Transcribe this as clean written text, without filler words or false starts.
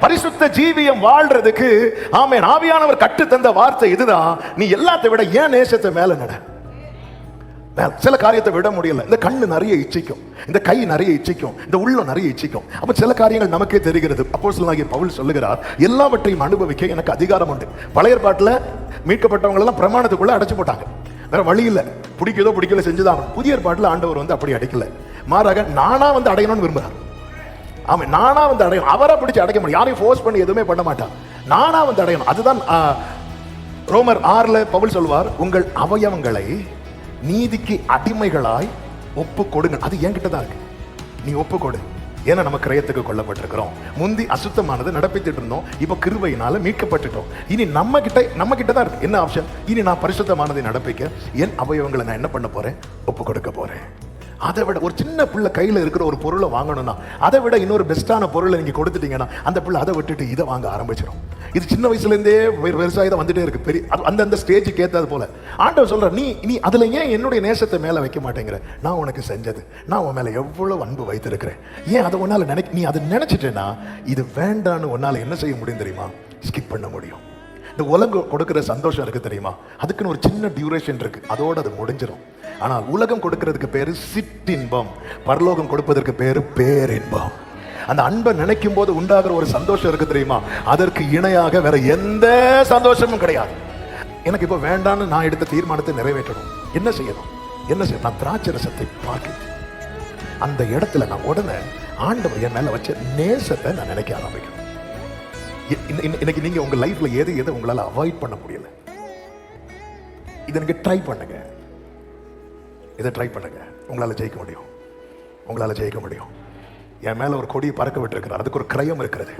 பரிசுத்த ஜீவியம் வாழ்றதுக்கு ஆமென் ஆவியானவர் கற்று தந்த வார்த்தை இதுதான். நீ எல்லாத்தை விட ஏன் நேசத்தை மேல நட. சில காரியத்தை விட முடியல. இந்த கண்ணு நிறைய இச்சிக்கும், இந்த கை நிறைய இச்சிக்கும், இந்த உள்ளம் நிறைய இச்சிக்கும். அப்ப சில காரியங்கள் நமக்கே தெரிகிறது. அப்போஸ்தலனாகிய பவுல் சொல்லுகிறார், எல்லாவற்றையும் அனுபவிக்க எனக்கு அதிகாரம் உண்டு. பழைய ஏற்பாட்டுல மீட்கப்பட்டவங்க எல்லாம் பிரமாணத்துக்குள்ள அடைச்சு போட்டாங்க, வேற வழி இல்ல, பிடிக்கதோ பிடிக்கல செஞ்சுதான். புதிய ஏற்பாட்டுல ஆண்டவர் வந்து அப்படி அடைக்கல, மாறாக நானா வந்து அடையணும்னு விரும்புறார். ஆமா, நானா வந்து அடையணும். அவரை பிடிச்சு அடைக்க முடியும், யாரையும் ஃபோர்ஸ் பண்ணி எதுவுமே பண்ண மாட்டான். நானா வந்து அடையணும். அதுதான் ரோமர் 6 பவுல் சொல்வார், உங்கள் அவயவங்களை நீதிக்கு அடிமைகளாய் ஒப்பு கொடுங்க. அது என்கிட்ட தான் இருக்கு, நீ ஒப்பு கொடு. ஏன்னா நம்ம கிரயத்துக்கு கொல்லப்பட்டிருக்கிறோம். முந்தி அசுத்தமானது நடப்பித்துட்டு இருந்தோம், இப்ப கிருபையினால மீட்கப்பட்டுட்டோம். இனி நம்ம கிட்ட தான் இருக்கு என்ன ஆப்ஷன். இனி நான் பரிசுத்தமானதை நடப்பிக்க என் அவயவங்களை நான் என்ன பண்ண போறேன், ஒப்பு கொடுக்க போறேன். அதை விட ஒரு சின்ன பிள்ளை கையில் இருக்கிற ஒரு பொருளை வாங்கணும்னா அதை விட இன்னொரு பெஸ்டான பொருளை நீங்க கொடுத்துட்டீங்கன்னா அந்த பிள்ளை அதை விட்டுட்டு இதை வாங்க ஆரம்பிச்சிடும். இது சின்ன வயசுல இருந்தே விவசாயம் வந்துட்டே இருக்கு. பெரிய அந்த ஸ்டேஜுக்கு ஏற்றது போல ஆண்டவர் சொல்ற, நீ அதுல ஏன் என்னுடைய நேசத்தை மேல வைக்க மாட்டேங்கிற? நான் உனக்கு செஞ்சது, நான் உன் மேல எவ்வளவு அன்பு வைத்திருக்கிறேன். ஏன் அதை உன்னால நீ அதை நினைச்சிட்டேன்னா இது வேண்டான்னு உன்னால என்ன செய்ய முடியும் தெரியுமா? ஸ்கிப் பண்ண முடியும். இந்த உலகம் கொடுக்கிற சந்தோஷம் இருக்கு தெரியுமா, அதுக்குன்னு ஒரு சின்ன டியூரேஷன் இருக்கு, அதோட அது முடிஞ்சிடும். ஆனால் உலகம் கொடுக்கிறதுக்கு பேரு சிற்றின்பம், பரலோகம் கொடுப்பதற்கு பேரு பேரின்பம். அந்த அன்பை நினைக்கும் போது உண்டாகிற ஒரு சந்தோஷம் இருக்கு தெரியுமா, அதற்கு இணையாக வேற எந்த சந்தோஷமும் கிடையாது. எனக்கு இப்போ வேண்டான்னு நான் எடுத்த தீர்மானத்தை நிறைவேற்றணும். என்ன செய்யணும்? நான் திராட்சை ரசத்தை பார்க்க அந்த இடத்துல நான் உடனே ஆண்டவர் என் மேல வச்ச நேசத்தை நான் நினைக்க ஆரம்பிக்கணும். இன்னைக்கு நீங்க உங்க லைஃப்ல எதை உங்களால அவாய்ட் பண்ண முடியல, இதை நீங்க ட்ரை பண்ணுங்க. இதை ட்ரை பண்ணுங்க, உங்களால ஜெயிக்க முடியும். என் மேல ஒரு கொடியை பறக்க விட்டு இருக்கிறார், அதுக்கு ஒரு கிரயம் இருக்கிறது.